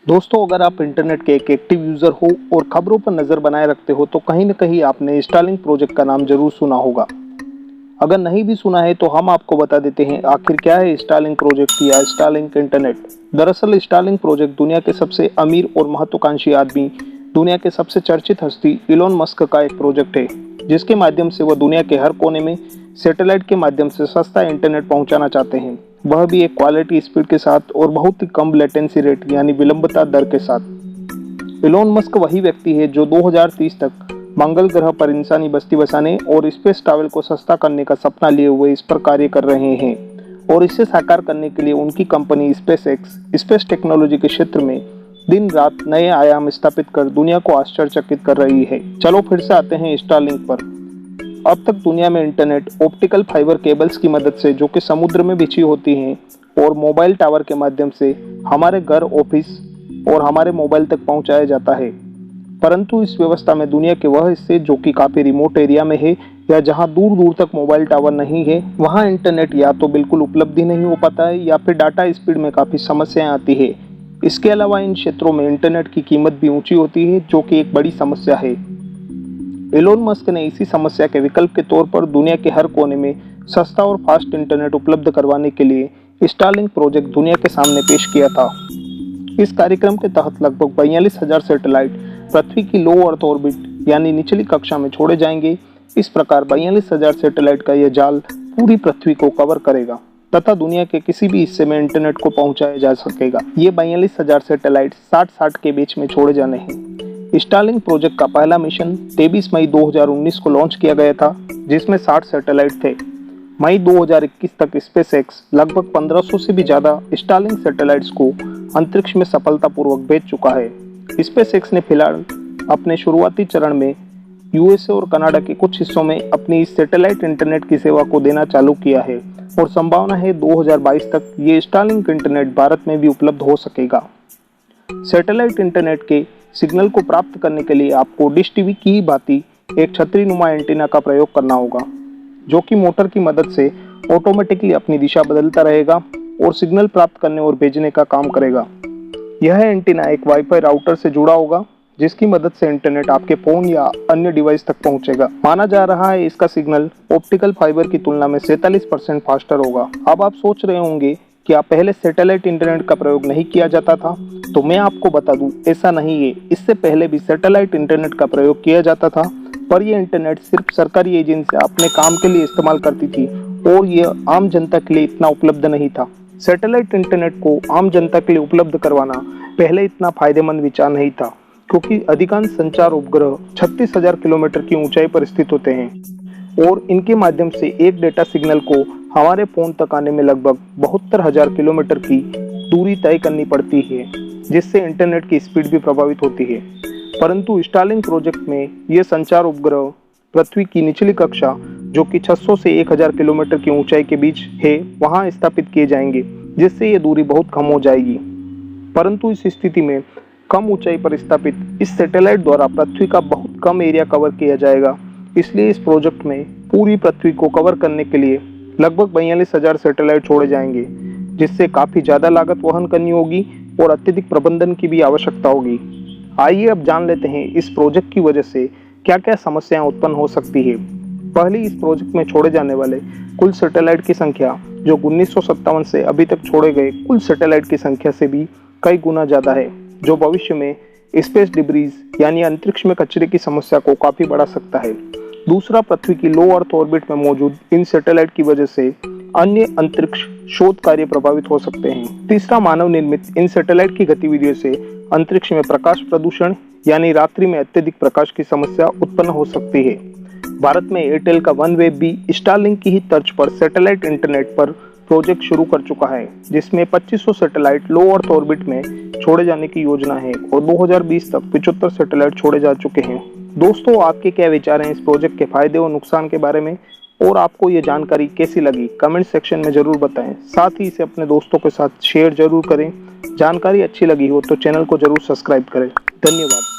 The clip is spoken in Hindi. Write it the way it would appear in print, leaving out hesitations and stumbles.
दोस्तों, अगर आप इंटरनेट के एक एक्टिव यूजर हो और खबरों पर नजर बनाए रखते हो तो कहीं न कहीं आपने स्टारलिंक प्रोजेक्ट का नाम जरूर सुना होगा। अगर नहीं भी सुना है तो हम आपको बता देते हैं आखिर क्या है स्टारलिंक प्रोजेक्ट या स्टारलिंक इंटरनेट। दरअसल स्टारलिंक प्रोजेक्ट दुनिया के सबसे अमीर और महत्वाकांक्षी आदमी, दुनिया के सबसे चर्चित हस्ती इलोन मस्क का एक प्रोजेक्ट है, जिसके माध्यम से वह दुनिया के हर कोने में सैटेलाइट के माध्यम से सस्ता इंटरनेट पहुंचाना चाहते हैं, वह भी एक क्वालिटी स्पीड के साथ और बहुत ही कम लेटेंसी रेट यानी विलंबता दर के साथ। इलोन मस्क वही व्यक्ति है जो 2030 तक मंगल ग्रह पर इंसानी बस्ती बसाने और स्पेस ट्रैवल को सस्ता करने का सपना लिए हुए इस पर कार्य कर रहे हैं, और इसे साकार करने के लिए उनकी company space x space technology के क्षेत्र में दिन रात नए आयाम स्थापित कर दुनिया को आश्चर्यचकित कर रही है। चलो फिर से आते हैं स्टारलिंक पर। अब तक दुनिया में इंटरनेट ऑप्टिकल फाइबर केबल्स की मदद से, जो कि समुद्र में बिछी होती हैं, और मोबाइल टावर के माध्यम से हमारे घर, ऑफिस और हमारे मोबाइल तक पहुंचाया जाता है। परंतु इस व्यवस्था में दुनिया के वह हिस्से जो कि काफी रिमोट एरिया में है या जहां दूर दूर तक मोबाइल टावर नहीं है, वहां इंटरनेट या तो बिल्कुल उपलब्ध ही नहीं हो पाता है या फिर डाटा स्पीड में काफी समस्याएं आती है। इसके अलावा इन क्षेत्रों में इंटरनेट की कीमत भी ऊंची होती है, जो कि एक बड़ी समस्या है। एलोन मस्क ने इसी समस्या के विकल्प के तौर पर दुनिया के हर कोने में सस्ता और फास्ट इंटरनेट उपलब्ध करवाने के लिए स्टारलिंक प्रोजेक्ट दुनिया के सामने पेश किया था। इस कार्यक्रम के तहत लगभग 42,000 सैटेलाइट पृथ्वी की लो अर्थ ऑर्बिट यानी निचली कक्षा में छोड़े जाएंगे। इस प्रकार 42,000 सैटेलाइट का यह जाल पूरी पृथ्वी को कवर करेगा तथा दुनिया के किसी भी हिस्से में इंटरनेट को पहुंचाया जा सकेगा। ये 42,000 सैटेलाइट 60-60 के बीच में छोड़े जाने हैं। स्टारलिंक प्रोजेक्ट का पहला मिशन 23 मई 2019 को लॉन्च किया गया था, जिसमें 60 सैटेलाइट थे। मई 2021 तक स्पेस एक्स लगभग 1500 से भी ज्यादा स्टारलिंक सैटेलाइट्स को अंतरिक्ष में सफलतापूर्वक भेज चुका है। स्पेस एक्स ने फिलहाल अपने शुरुआती चरण में यूएसए और कनाडा के कुछ हिस्सों में अपनी इस सैटेलाइट इंटरनेट की सेवा को देना चालू किया है, और संभावना है 2022 तक ये स्टारलिंक इंटरनेट भारत में भी उपलब्ध हो सकेगा। सैटेलाइट इंटरनेट के सिग्नल को प्राप्त करने के लिए आपको डिश टीवी की ही भांति एक छतरीनुमा एंटीना का प्रयोग करना होगा, जो कि मोटर की मदद से ऑटोमेटिकली अपनी दिशा बदलता रहेगा और सिग्नल प्राप्त करने और भेजने का काम करेगा। यह एंटीना एक वाईफाई राउटर से जुड़ा होगा, जिसकी मदद से इंटरनेट आपके फोन या अन्य डिवाइस तक पहुंचेगा। माना जा रहा है इसका सिग्नल ऑप्टिकल फाइबर की तुलना में 47% फास्टर होगा। अब आप सोच रहे होंगे क्या पहले सैटेलाइट इंटरनेट का प्रयोग नहीं किया जाता था? तो मैं आपको बता दूं, ऐसा नहीं है। इससे पहले भी सैटेलाइट इंटरनेट का प्रयोग किया जाता था, पर यह इंटरनेट सिर्फ सरकारी एजेंसियां अपने काम के लिए इस्तेमाल करती थी और यह आम जनता के लिए इतना उपलब्ध नहीं था। सैटेलाइट इंटरनेट को आम जनता के लिए उपलब्ध करवाना पहले इतना फायदेमंद विचार नहीं था, क्योंकि अधिकांश संचार उपग्रह 36,000 किलोमीटर की ऊंचाई पर स्थित होते हैं और इनके माध्यम से एक डेटा सिग्नल को हमारे फोन तक आने में लगभग 72,000 किलोमीटर की दूरी तय करनी पड़ती है, जिससे इंटरनेट की स्पीड भी प्रभावित होती है। परंतु स्टारलिंक प्रोजेक्ट में ये संचार उपग्रह पृथ्वी की निचली कक्षा, जो कि 600 से 1000 किलोमीटर की ऊंचाई के बीच है, वहां स्थापित किए जाएंगे, जिससे ये दूरी बहुत कम हो जाएगी। परंतु इस स्थिति में कम ऊंचाई पर स्थापित इस सैटेलाइट द्वारा पृथ्वी का बहुत कम एरिया कवर किया जाएगा। इसलिए इस प्रोजेक्ट में पूरी पृथ्वी को कवर करने के लिए लगभग 42,000 सैटेलाइट छोड़े जाएंगे, जिससे काफी ज्यादा लागत वहन करनी होगी और अत्यधिक प्रबंधन की भी आवश्यकता होगी। आइए अब जान लेते हैं इस प्रोजेक्ट की वजह से क्या क्या समस्याएं उत्पन्न हो सकती है। पहले, इस प्रोजेक्ट में छोड़े जाने वाले कुल सैटेलाइट की संख्या, जो 1957 से अभी तक छोड़े गए कुल सैटेलाइट की संख्या से भी कई गुना ज्यादा है, जो भविष्य में स्पेस डिब्रीज यानी अंतरिक्ष में कचरे की समस्या को काफी बढ़ा सकता है। दूसरा, पृथ्वी की लो अर्थ ऑर्बिट में मौजूद इन सैटेलाइट की वजह से अन्य अंतरिक्ष शोध कार्य प्रभावित हो सकते हैं। तीसरा, मानव निर्मित इन सैटेलाइट की गतिविधियों से अंतरिक्ष में प्रकाश प्रदूषण यानी रात्रि में अत्यधिक प्रकाश की समस्या उत्पन्न हो सकती है। भारत में एयरटेल का OneWeb भी स्टारलिंक की ही तर्ज पर सैटेलाइट इंटरनेट पर प्रोजेक्ट शुरू कर चुका है, जिसमें 2500 सैटेलाइट लो अर्थ ऑर्बिट में छोड़े जाने की योजना है और 2020 तक 75 सैटेलाइट छोड़े जा चुके हैं। दोस्तों, आपके क्या विचार हैं इस प्रोजेक्ट के फायदे और नुकसान के बारे में, और आपको ये जानकारी कैसी लगी कमेंट सेक्शन में जरूर बताएं। साथ ही इसे अपने दोस्तों के साथ शेयर जरूर करें। जानकारी अच्छी लगी हो तो चैनल को जरूर सब्सक्राइब करें। धन्यवाद।